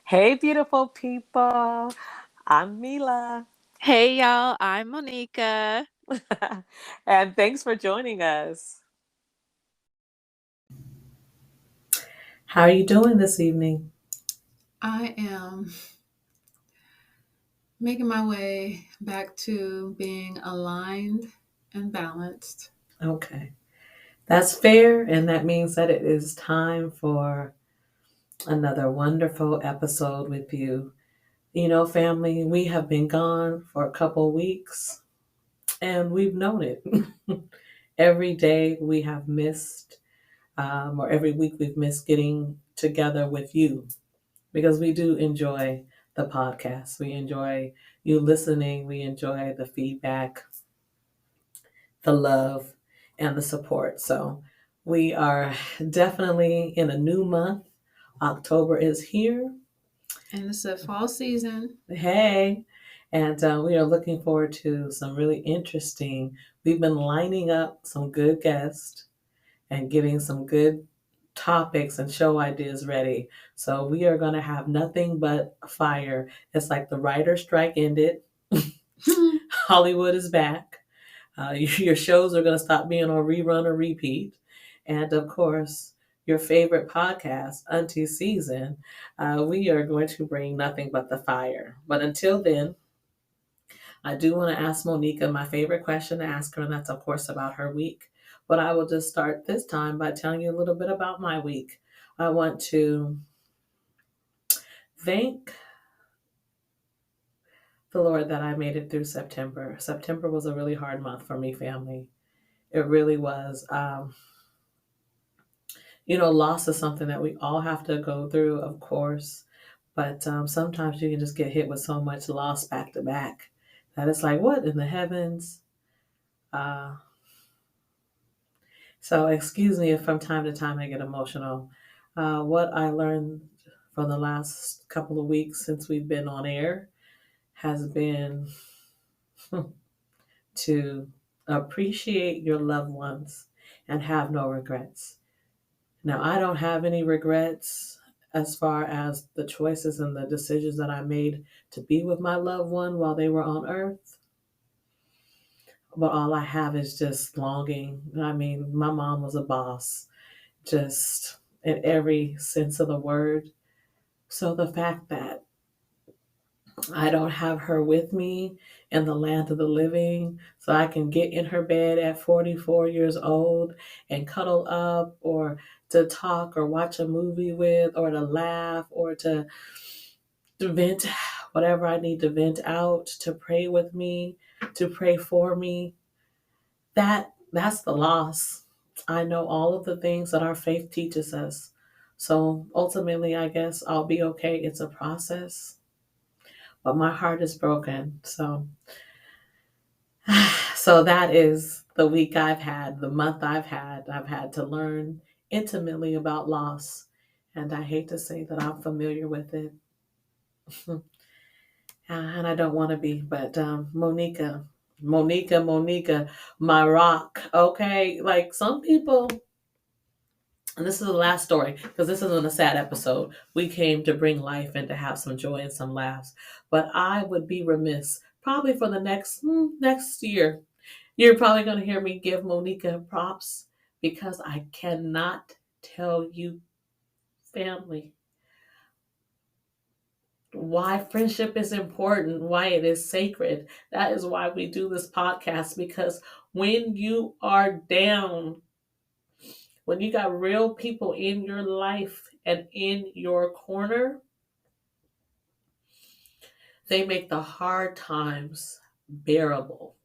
Hey, beautiful people. I'm Milah. Hey y'all, I'm Monica. And thanks for joining us. How are you doing this evening? I am making my way back to being aligned and balanced. Okay, that's fair, and that means that it is time for another wonderful episode with you. You know, family, we have been gone for a couple weeks, and we've known it. Every day we have missed, or every week we've missed getting together with you because we do enjoy the podcast. We enjoy you listening, we enjoy the feedback, the love, and the support. So we are definitely in a new month. October is here. And it's a fall season. Hey. And we are looking forward to some really interesting. We've been lining up some good guests and getting some good topics and show ideas ready. So we are going to have nothing but fire. It's like the writer's strike ended. Hollywood is back. Your shows are going to stop being on rerun or repeat. And of course, your favorite podcast, Auntie season, we are going to bring nothing but the fire. But until then, I do want to ask Monica my favorite question to ask her, and that's, of course, about her week. But I will just start this time by telling you a little bit about my week. I want to thank the Lord that I made it through September. September was a really hard month for me, family. It really was. Loss is something that we all have to go through, of course, but sometimes you can just get hit with so much loss back to back that it's like, what in the heavens? Uh, so, excuse me if from time to time I get emotional. What I learned from the last couple of weeks since we've been on air has been to appreciate your loved ones and have no regrets. Now, I don't have any regrets as far as the choices and the decisions that I made to be with my loved one while they were on earth. But all I have is just longing. I mean, my mom was a boss, just in every sense of the word. So the fact that I don't have her with me in the land of the living, so I can get in her bed at 44 years old and cuddle up, or to talk or watch a movie with, or to laugh, or to vent whatever I need to vent out, to pray with me, to pray for me. That's the loss. I know all of the things that our faith teaches us. So ultimately, I guess I'll be okay. It's a process, but my heart is broken. So that is the week I've had, the month I've had. I've had to learn intimately about loss, and I hate to say that I'm familiar with it. And I don't want to be, but Monica, my rock. Okay, like some people, and this is the last story because this isn't a sad episode. We came to bring life and to have some joy and some laughs. But I would be remiss, probably for the next year. You're probably going to hear me give Monica props because I cannot tell you, family, why friendship is important, why it is sacred. That is why we do this podcast, because when you are down, when you got real people in your life and in your corner, they make the hard times bearable.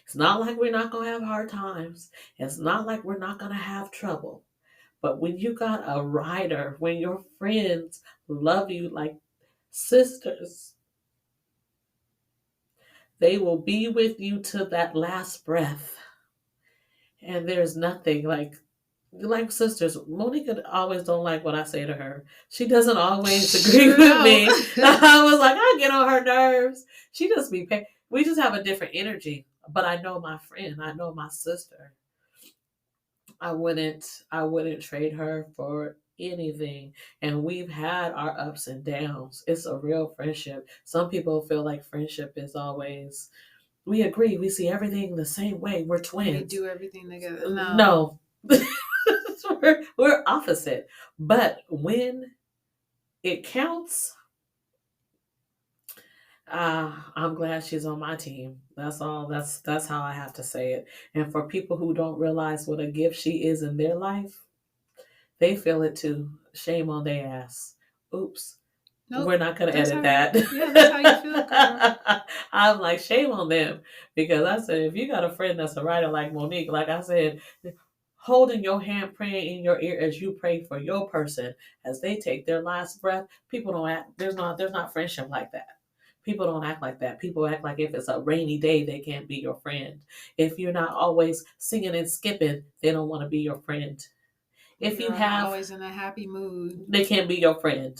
It's not like we're not going to have hard times. It's not like we're not going to have trouble. But when you got a rider, when your friends love you like sisters, they will be with you to that last breath. And there's nothing like sisters. Monica always don't like what I say to her. She doesn't always agree with me. I was like, I get on her nerves. She just be we just have a different energy. But I know my friend. I know my sister. I wouldn't trade her for anything. And we've had our ups and downs. It's a real friendship. Some people feel like friendship is always, we agree, we see everything the same way. We're twins. We do everything together. No. we're opposite. But when it counts, I'm glad she's on my team. That's all. That's how I have to say it. And for people who don't realize what a gift she is in their life, they feel it too. Shame on their ass. Oops. Nope, we're not going to edit that. Yeah, that's how you feel, girl. I'm like, shame on them. Because I said, if you got a friend that's a writer like Monique, like I said, holding your hand, praying in your ear as you pray for your person as they take their last breath, people don't act, there's not friendship like that. People don't act like that. People act like if it's a rainy day, they can't be your friend. If you're not always singing and skipping, they don't want to be your friend. If you have always in a happy mood, they can't be your friend.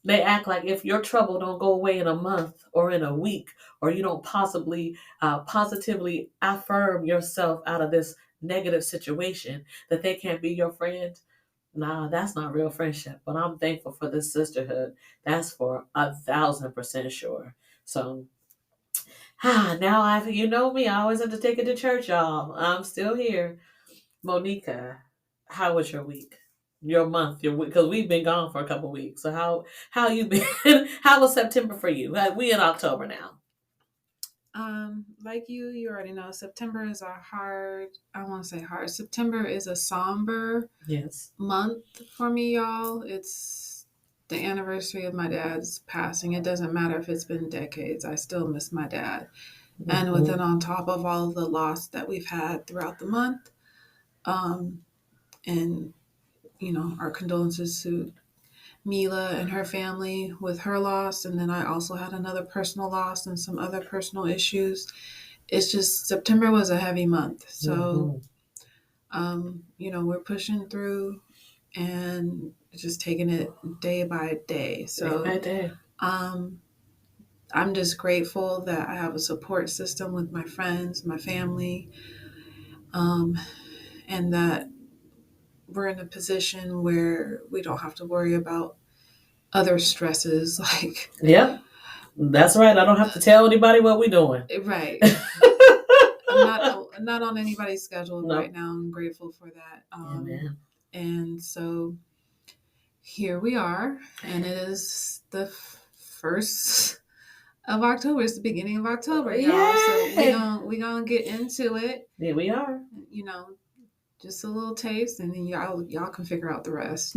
They act like if your trouble don't go away in a month or in a week, or you don't possibly positively affirm yourself out of this negative situation, that they can't be your friend. Nah, that's not real friendship. But I'm thankful for this sisterhood. That's for 1,000% sure. So, now you know me. I always have to take it to church, y'all. I'm still here. Monica, how was your week? Your month, your week, because we've been gone for a couple weeks. So how you been? How was September for you? We in October now. Like you already know, September is September is a somber month for me, y'all. It's the anniversary of my dad's passing. It doesn't matter if it's been decades. I still miss my dad. Mm-hmm. And with it on top of all the loss that we've had throughout the month, and our condolences to Milah and her family with her loss. And then I also had another personal loss and some other personal issues. It's just September was a heavy month. So, we're pushing through and just taking it day by day. So, day by day. I'm just grateful that I have a support system with my friends, my family, and that we're in a position where we don't have to worry about other stresses like. Yeah, that's right. I don't have to tell anybody what we're doing. Right. I'm not on anybody's schedule right now. I'm grateful for that. Amen. And so here we are, and it is the 1st of October. It's the beginning of October, y'all. So we gonna get into it. Yeah, we are. Just a little taste, and then y'all can figure out the rest.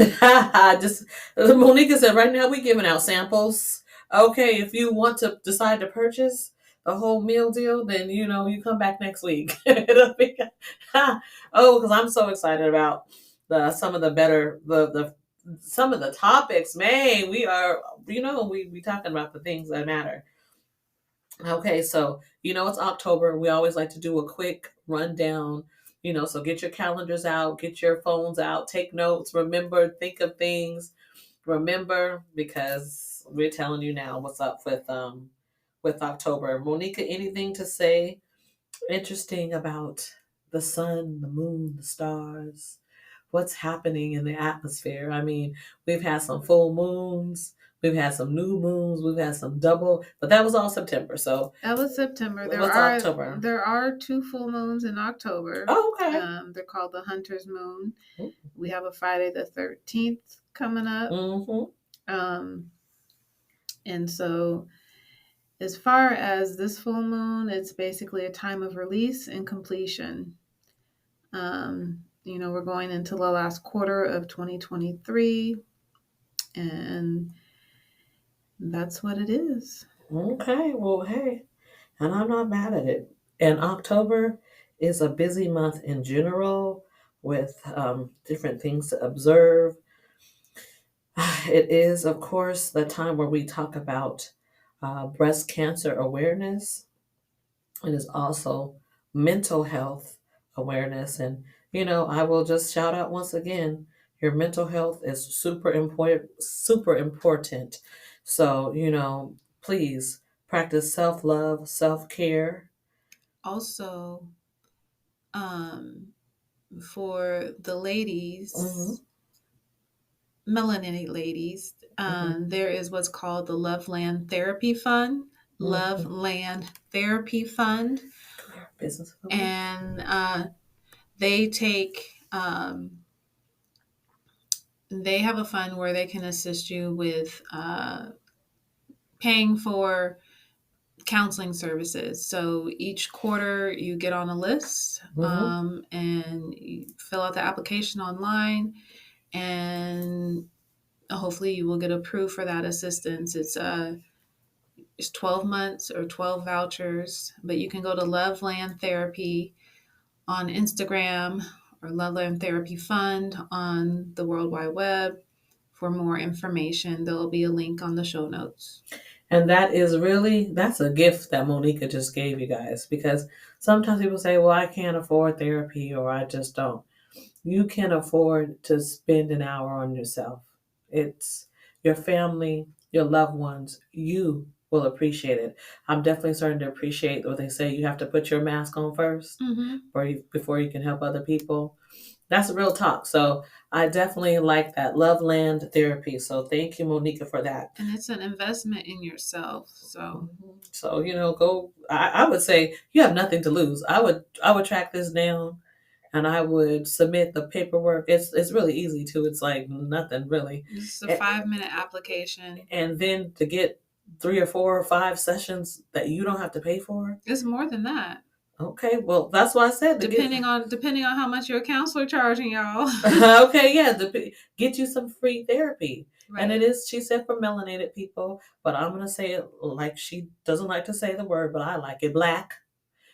Just Monica said, right now we giving out samples. Okay, if you want to decide to purchase the whole meal deal, then you come back next week. Because I'm so excited about some of the topics. Man, we are we talking about the things that matter. Okay, so it's October. We always like to do a quick rundown. So get your calendars out, get your phones out, take notes, remember, think of things, remember, because we're telling you now what's up with October. Monica, anything to say interesting about the sun, the moon, the stars, what's happening in the atmosphere? I mean, we've had some full moons. We've had some new moons. We've had some double, but that was all September. So that was September. October? There are 2 full moons in October. Oh, okay. They're called the Hunter's Moon. Ooh. We have a Friday the 13th coming up. Mm-hmm. And so, as far as this full moon, it's basically a time of release and completion. We're going into the last quarter of 2023, and that's what it is. Okay, well, hey, and I'm not mad at it. And October is a busy month in general with different things to observe. It is, of course, the time where we talk about breast cancer awareness. It is also mental health awareness. And, I will just shout out once again, your mental health is super important. So, please practice self-love, self-care. Also, for the ladies, melanated ladies, there is what's called the Loveland Therapy Fund. Mhm. Loveland Therapy Fund. Business. And they take, they have a fund where they can assist you with paying for counseling services. So each quarter you get on a list, and you fill out the application online, and hopefully you will get approved for that assistance. It's 12 months or 12 vouchers, but you can go to Loveland Therapy on Instagram or Loveland Therapy Fund on the World Wide Web for more information. There will be a link on the show notes. And that's a gift that Monica just gave you guys, because sometimes people say, well, I can't afford therapy, or I just don't. You can afford to spend an hour on yourself. It's your family, your loved ones. You will appreciate it. I'm definitely starting to appreciate what they say. You have to put your mask on first before you can help other people. That's real talk. So I definitely like that. Loveland Therapy. So thank you, Monica, for that. And it's an investment in yourself. So go. I would say you have nothing to lose. I would track this down, and I would submit the paperwork. It's really easy too. It's like nothing really. It's a 5-minute application. And then to get 3 or 4 or 5 sessions that you don't have to pay for. It's more than that. Okay, well that's why I said depending on how much your counselor charging y'all. Okay, yeah, get you some free therapy. Right. And it is, she said, for melanated people, but I'm gonna say it like she doesn't like to say the word, but I like it, Black.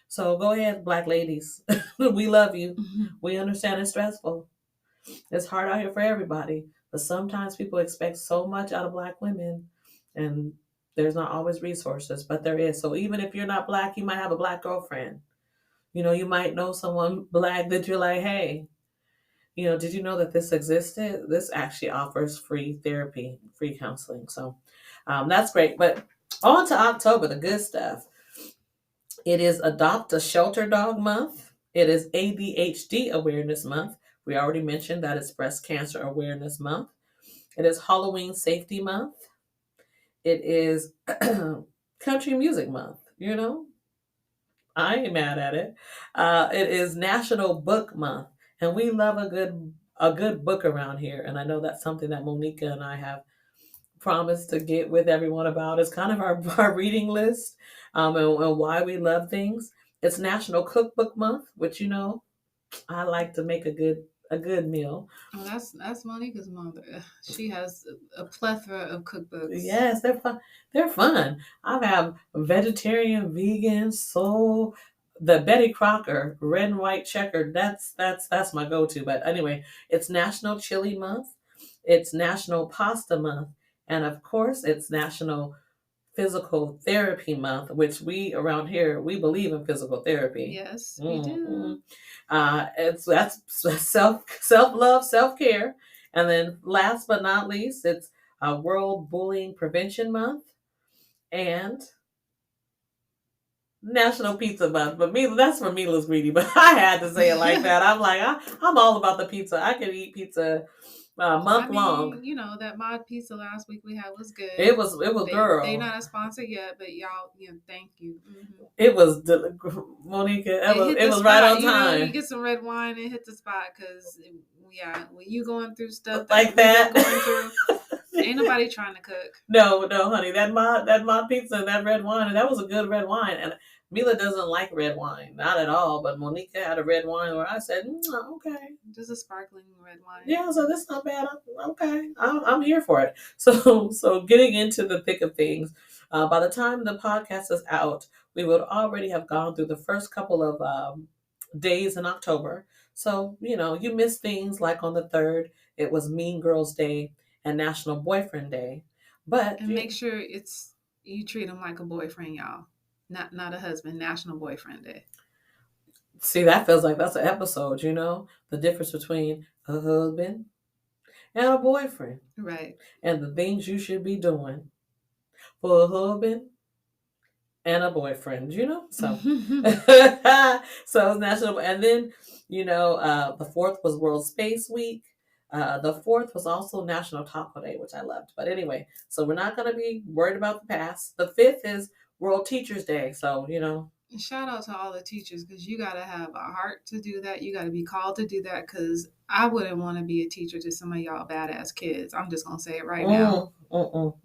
So go ahead, Black ladies. We love you. We understand it's stressful. It's hard out here for everybody, but sometimes people expect so much out of Black women, and there's not always resources, but there is. So even if you're not Black, you might have a Black girlfriend. You might know someone Black that you're like, hey, did you know that this existed? This actually offers free therapy, free counseling. So that's great. But on to October, the good stuff. It is Adopt a Shelter Dog Month. It is ADHD Awareness Month. We already mentioned that it's Breast Cancer Awareness Month. It is Halloween Safety Month. It is Country Music Month. I ain't mad at it. It is National Book Month, and we love a good book around here. And I know that's something that Monica and I have promised to get with everyone about. It's kind of our reading list, and why we love things. It's National Cookbook Month, which I like to make a good meal. Oh, that's Monica's mother. She has a plethora of cookbooks. Yes, they're fun. They're fun. I have vegetarian, vegan, soul, the Betty Crocker red and white checkered. That's my go-to. But anyway, it's National Chili Month. It's National Pasta Month, and of course, it's National Physical Therapy Month, which we around here, we believe in physical therapy. Yes, we do. That's self-love, self-care. And then last but not least, it's World Bullying Prevention Month and National Pizza Month. But that's for Milah's greedy, but I had to say it like that. I'm like, I'm all about the pizza. I could eat pizza month long. That mod pizza last week we had was good. It was girl. They not a sponsor yet, but y'all, thank you. It was Monica. It was right on time. You get some red wine and hit the spot, because when you going through stuff like that, going through, ain't nobody trying to cook. No, honey. That mod pizza and that red wine, and that was a good red wine. And Milah doesn't like red wine, not at all. But Monica had a red wine where I said, okay, just a sparkling red wine. Yeah, so that's not bad. Okay, I'm here for it. So getting into the thick of things. By the time the podcast is out, we would already have gone through the first couple of days in October. So you miss things like on the 3rd, it was Mean Girls Day and National Boyfriend Day. But make sure you treat him like a boyfriend, y'all. Not a husband. National Boyfriend Day. See, that feels like that's an episode, the difference between a husband and a boyfriend. Right. And the things you should be doing for a husband and a boyfriend, So so it's national. And then, the 4th was World Space Week. The 4th was also National Taco Day, which I loved. But anyway, so we're not going to be worried about the past. The 5th is World Teachers Day. So, Shout out to all the teachers because you got to have a heart to do that. You got to be called to do that because I wouldn't want to be a teacher to some of y'all badass kids. I'm just going to say it right now. Well,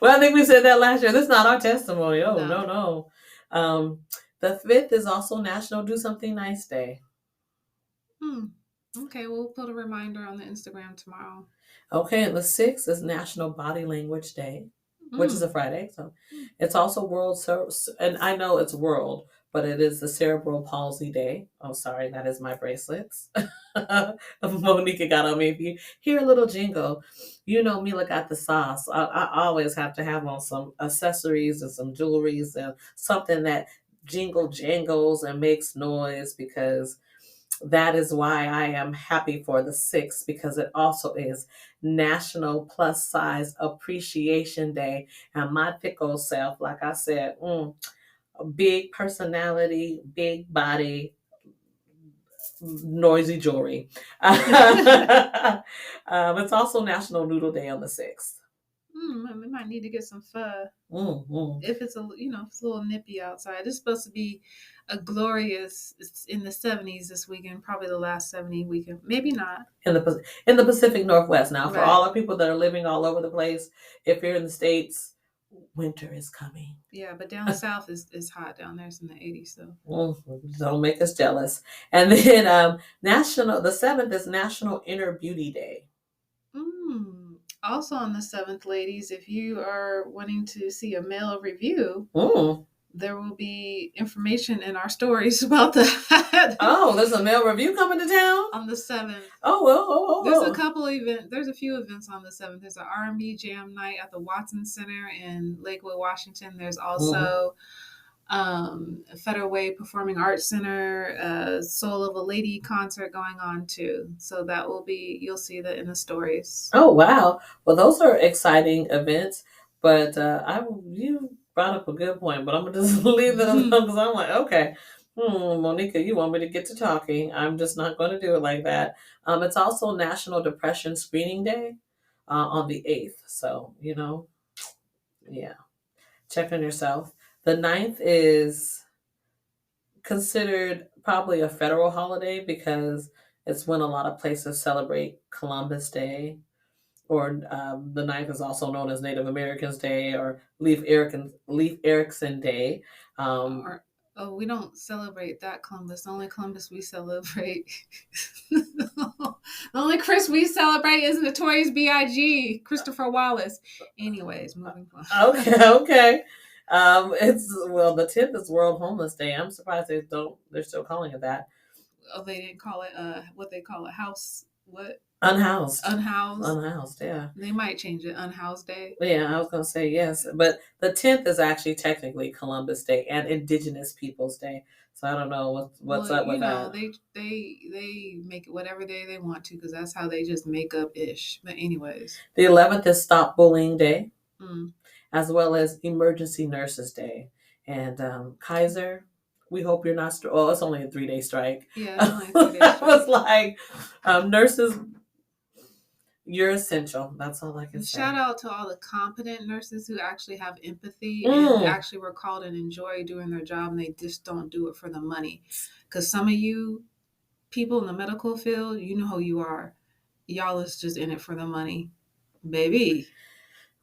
I think we said that last year. This is not our testimony. Oh, no. The 5th is also National Do Something Nice Day. Okay, we'll put a reminder on the Instagram tomorrow. Okay, and the 6th is National Body Language Day, which is a Friday. So it's also and I know it's world, but it is the Cerebral Palsy Day. Oh, sorry, that is my bracelets. Monica got on me. If you hear a little jingle, Milah got the sauce. I always have to have on some accessories and some jewelries and something that jingles and makes noise because that is why I am happy for the 6th because it also is National Plus Size Appreciation Day. And my thick old self, like I said, a big personality, big body, noisy jewelry. It's also National Noodle Day on the 6th. We might need to get some pho. Mm-hmm. If it's if it's a little nippy outside. It's supposed to be a glorious. It's in the 70s this weekend, probably the last 70 weekend. Maybe not. In the Pacific Northwest. Now, for all the people that are living all over the place, if you're in the States, winter is coming. Yeah, but down south is hot down there. It's in the 80s, so don't make us jealous. And then the 7th is National Inner Beauty Day. Also on the 7th, ladies, if you are wanting to see a male review, there will be information in our stories about that. Oh, there's a male review coming to town? On the 7th. Oh, well. There's a couple events. There's a few events on the 7th. There's an R&B jam night at the Watson Center in Lakewood, Washington. There's also Federal Way Performing Arts Center, Soul of a Lady concert going on too. So that will be, you'll see that in the stories. Oh, wow. Well, those are exciting events, but you brought up a good point, but I'm going to just leave it alone because I'm like, okay, Monica, you want me to get to talking. I'm just not going to do it like that. It's also National Depression Screening Day on the 8th. So, yeah, check on yourself. The 9th is considered probably a federal holiday because it's when a lot of places celebrate Columbus Day, or the 9th is also known as Native Americans Day or Leif Erikson Day. We don't celebrate that Columbus. The only Columbus we celebrate, the only Chris we celebrate is Notorious B.I.G., Christopher Wallace. Anyways, moving on. Okay. The 10th is World Homeless Day. I'm surprised they're still calling it that. Oh, they didn't call it what they call it, house, what? Unhoused. Unhoused, yeah. They might change it, Unhoused Day. Yeah, I was going to say yes. But the 10th is actually technically Columbus Day and Indigenous Peoples Day. So I don't know what's up with that. They make it whatever day they want to because that's how they just make up ish. But anyways. The 11th is Stop Bullying Day, as well as Emergency Nurses Day. And Kaiser, we hope you're not... it's only a 3-day strike. Yeah, it's only a 3-day strike. I was like, nurses... You're essential. That's all I can say. Shout out to all the competent nurses who actually have empathy and actually were called and enjoy doing their job, and they just don't do it for the money. Because some of you people in the medical field, you know who you are. Y'all is just in it for the money, baby.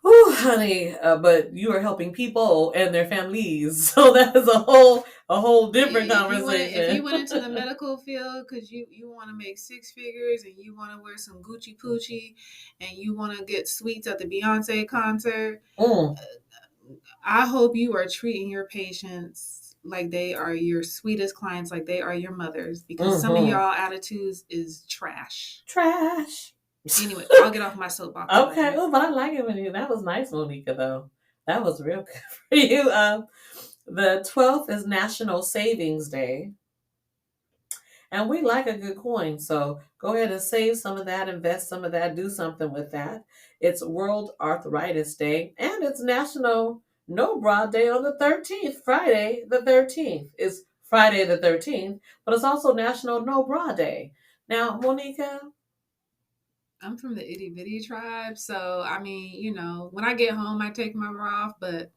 Ooh, honey, but you are helping people and their families, so that is a whole different conversation. If you went into the medical field because you want to make 6 figures and you want to wear some Gucci Poochie and you want to get sweets at the Beyonce concert, I hope you are treating your patients like they are your sweetest clients, like they are your mothers, because some of y'all attitudes is trash. Anyway, I'll get off my soapbox. Okay. Oh, but I like it when that was nice, Monica, though. That was real good for you. The 12th is National Savings Day. And we like a good coin. So go ahead and save some of that, invest some of that, do something with that. It's World Arthritis Day. And it's National No Bra Day on the 13th. Friday the 13th is Friday the 13th. But it's also National No Bra Day. Now, Monica... I'm from the itty bitty tribe, so I mean, when I get home, I take my bra off, but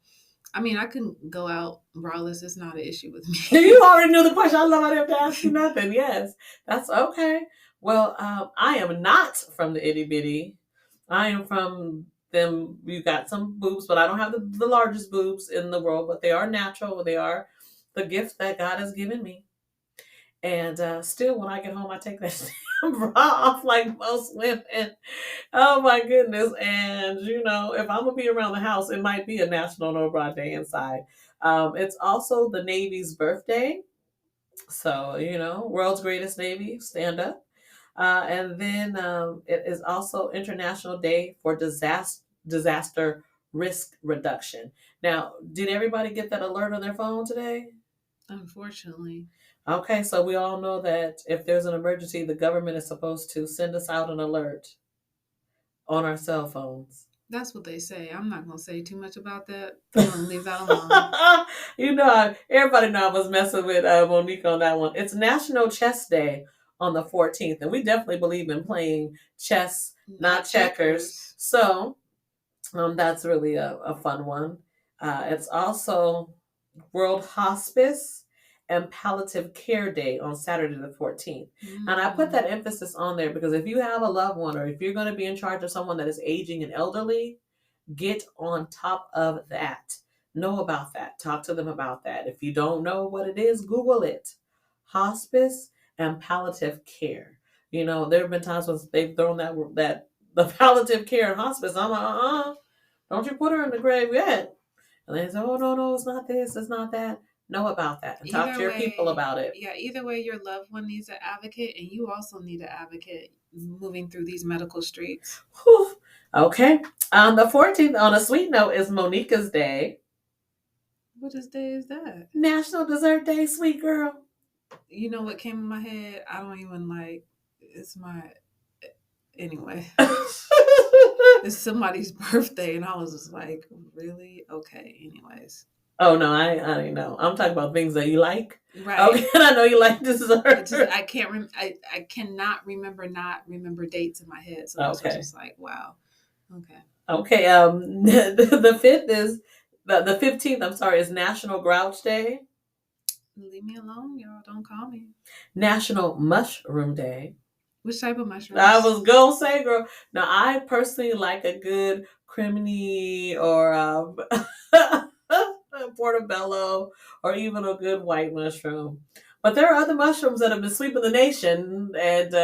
I mean, I can go out braless. It's not an issue with me. You already knew the question. I love I didn't have to ask you nothing. Yes, that's okay. Well, I am not from the itty bitty. I am from them. You got some boobs, but I don't have the largest boobs in the world, but they are natural. They are the gift that God has given me. And still, when I get home, I take that bra off like most women. Oh my goodness. And, if I'm going to be around the house, it might be a National No Bra Day inside. It's also the Navy's birthday. So, world's greatest Navy, stand up. And then it is also International Day for Disaster Risk Reduction. Now, did everybody get that alert on their phone today? Unfortunately. Okay, so we all know that if there's an emergency, the government is supposed to send us out an alert on our cell phones. That's what they say. I'm not going to say too much about that. I'm going to leave that alone. Everybody know I was messing with Monique on that one. It's National Chess Day on the 14th, and we definitely believe in playing chess, not checkers. So that's really a fun one. It's also World Hospice and Palliative Care Day on Saturday the 14th. And I put that emphasis on there because if you have a loved one or if you're going to be in charge of someone that is aging and elderly, get on top of that. Know about that. Talk to them about that. If you don't know what it is, Google it. Hospice and palliative care. There have been times when they've thrown that the palliative care and hospice. I'm like, don't you put her in the grave yet. And they say, oh, no, it's not this, it's not that. Know about that and talk to your people about it. Yeah, either way, your loved one needs an advocate, and you also need an advocate moving through these medical streets. Whew. Okay. On the 14th, on a sweet note, is Monica's Day. What day is that? National Dessert Day, sweet girl. You know what came in my head? I don't even it's my... Anyway. It's somebody's birthday, and I was just like, really? Okay, anyways. Oh, no, I don't know. I'm talking about things that you like. Right. Okay, and I know you like dessert. I can't I cannot remember dates in my head. So that's just like, wow. Okay. Okay. The 5th is the 15th, I'm sorry, is National Grouch Day. Leave me alone, y'all. Don't call me. National Mushroom Day. Which type of mushrooms? I was gonna say, girl. Now, I personally like a good crimini or portobello or even a good white mushroom. But there are other mushrooms that have been sweeping the nation, and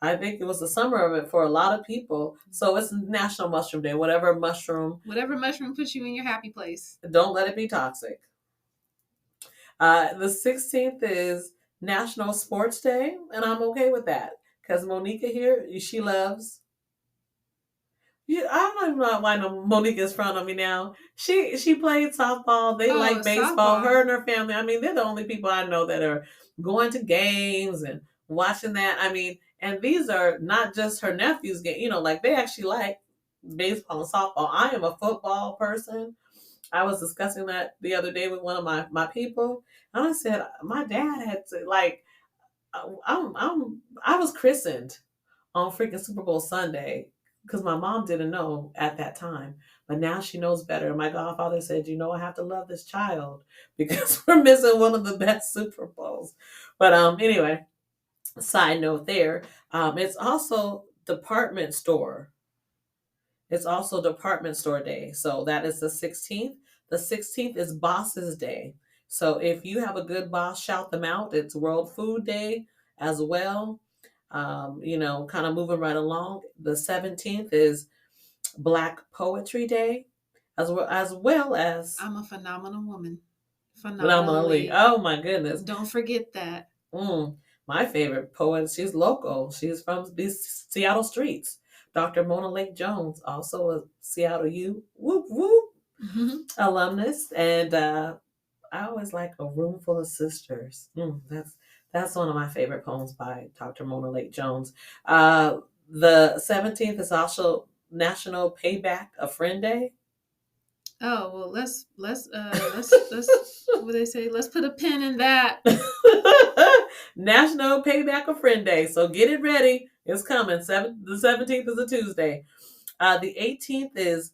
I think it was the summer of it for a lot of people. So it's National Mushroom Day. Whatever mushroom puts you in your happy place. Don't let it be toxic. The 16th is National Sports Day, and I'm okay with that. Because Monica here, she loves... I don't even know why Monica's in front of me now. She played softball. They like baseball. Softball. Her and her family. I mean, they're the only people I know that are going to games and watching that. I mean, and these are not just her nephews. They actually like baseball and softball. I am a football person. I was discussing that the other day with one of my people. And I said, my dad had to I was christened on freaking Super Bowl Sunday because my mom didn't know at that time, but now she knows better. My godfather said, I have to love this child because we're missing one of the best Super Bowls. But anyway, side note there, it's also department store. It's also department store day. So that is the 16th. The 16th is Bosses Day. So if you have a good boss, shout them out. It's World Food Day as well. Kind of moving right along. The 17th is Black Poetry Day, as well as I'm a phenomenal woman. Phenomenally. Oh my goodness. Don't forget that. My favorite poet, she's local. She's from these Seattle streets. Dr. Mona Lake Jones, also a Seattle U, whoop, whoop, alumnus. And I always like A Room Full of Sisters. That's one of my favorite poems by Dr. Mona Lake Jones. The 17th is also National Payback a Friend Day. Oh, well, let's what they say, let's put a pin in that. National Payback a Friend Day. So get it ready. It's coming. The 17th is a Tuesday. The 18th is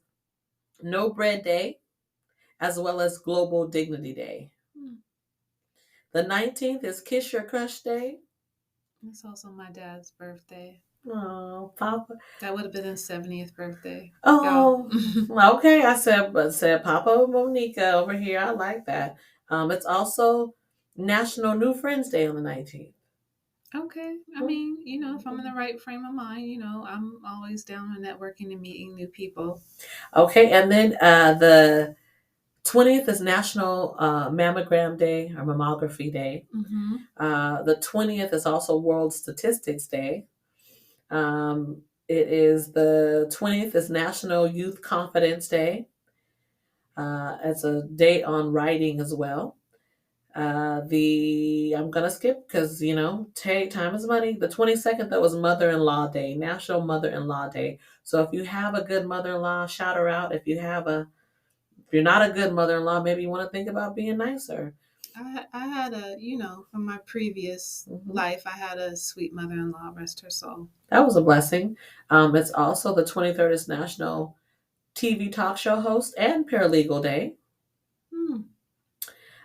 No Bread Day, as well as Global Dignity Day. The 19th is Kiss Your Crush Day. It's also my dad's birthday. Oh, Papa. That would have been his 70th birthday. Oh, okay. I said Papa Monica over here. I like that. It's also National New Friends Day on the 19th. Okay. I mean, if I'm in the right frame of mind, I'm always down on networking and meeting new people. Okay, and then the 20th is National Mammogram Day or Mammography Day. The 20th is also World Statistics Day. It is the 20th is National Youth Confidence Day. It's a day on writing as well. I'm gonna skip because time is money. The 22nd that was Mother-in-Law Day, National Mother-in-Law Day. So if you have a good mother-in-law, shout her out. If you're not a good mother-in-law, maybe you want to think about being nicer. I had from my previous life, I had a sweet mother-in-law, rest her soul. That was a blessing. It's also the 23rd is National TV Talk Show Host and Paralegal Day.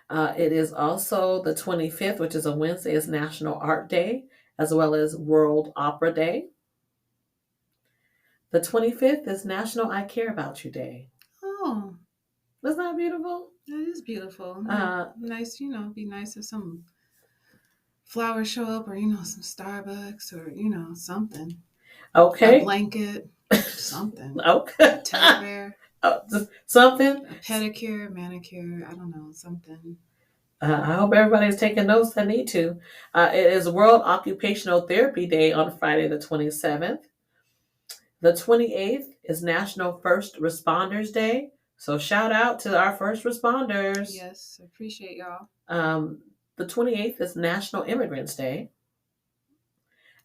It is also the 25th, which is a Wednesday, is National Art Day, as well as World Opera Day. The 25th is National I Care About You Day. Oh. Isn't that beautiful? That is beautiful. Nice, be nice if some flowers show up or, some Starbucks or, something. Okay. A blanket, something. Okay. A teddy bear. Something. A pedicure, manicure, I don't know, something. I hope everybody's taking notes that need to. It is World Occupational Therapy Day on Friday the 27th. The 28th is National First Responders Day. So shout out to our first responders. Yes, appreciate y'all. The 28th is National Immigrants Day.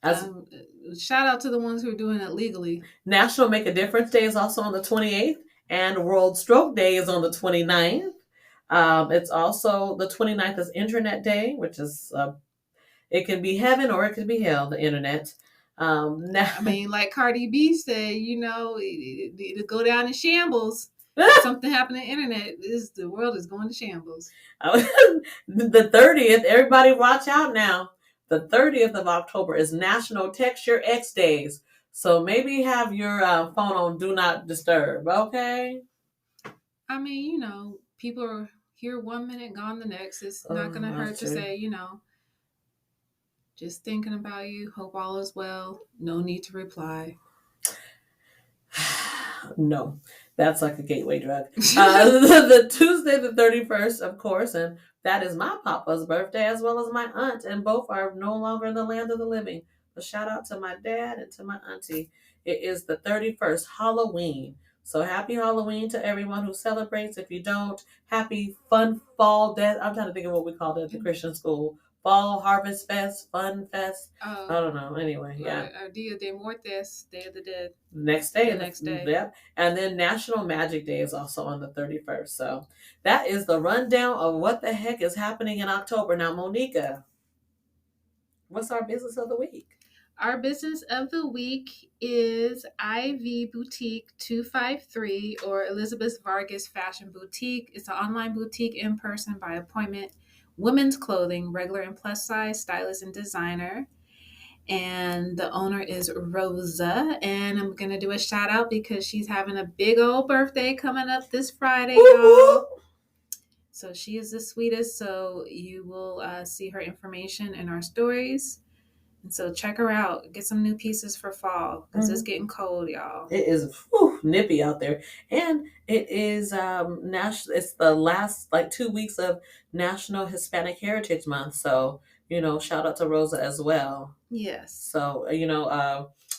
Shout out to the ones who are doing it legally. National Make a Difference Day is also on the 28th, and World Stroke Day is on the 29th. It's also the 29th is Internet Day, which is it can be heaven or it can be hell, the internet. I mean, like Cardi B said, it'll go down in shambles. Something happened to the internet, the world is going to shambles. The 30th, everybody watch out now. The 30th of October is National Text Your Ex Days. So maybe have your phone on Do Not Disturb, okay? I mean, people are here 1 minute, gone the next. It's not going to hurt to say, just thinking about you. Hope all is well. No need to reply. No, that's like a gateway drug. The Tuesday the 31st, of course, and that is my papa's birthday as well as my aunt, and both are no longer in the land of the living. But shout out to my dad and to my auntie. It is the 31st, Halloween. So happy Halloween to everyone who celebrates. If you don't, happy fun fall death. I'm trying to think of what we called it at the Christian school. Fall Harvest Fest, Fun Fest. I don't know. Anyway, yeah. Dia de Muertes, Day of the Dead. Next day. The next day. Yep. And then National Magic Day is also on the 31st. So that is the rundown of what the heck is happening in October. Now, Monica, what's our business of the week? Our business of the week is IV Boutique 253 or Elizabeth Vargas Fashion Boutique. It's an online boutique in person by appointment. Women's clothing, regular and plus size, stylist and designer. And the owner is Rosa. And I'm going to do a shout out because she's having a big old birthday coming up this Friday, y'all. So she is the sweetest. So you will see her information in our stories. And so check her out. Get some new pieces for fall because it's getting cold, y'all. It is nippy out there, and it is national. It's the last 2 weeks of National Hispanic Heritage Month. So shout out to Rosa as well. Yes. So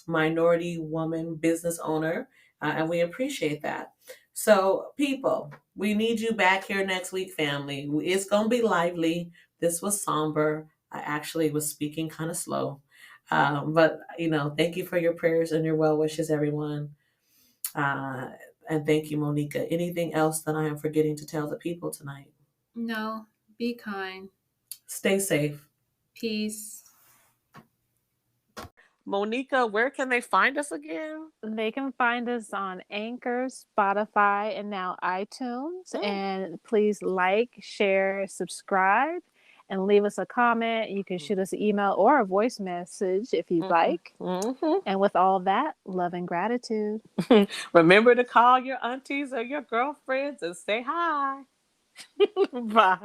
minority woman business owner, and we appreciate that. So people, we need you back here next week, family. It's gonna be lively. This was somber. I actually was speaking kind of slow. But thank you for your prayers and your well wishes, everyone. And thank you, Monica. Anything else that I am forgetting to tell the people tonight? No. Be kind. Stay safe. Peace. Monica, where can they find us again? They can find us on Anchor, Spotify, and now iTunes. Mm. And please like, share, subscribe, and leave us a comment. You can shoot us an email or a voice message if you'd like. And with all that, love and gratitude. Remember to call your aunties or your girlfriends and say hi. Bye.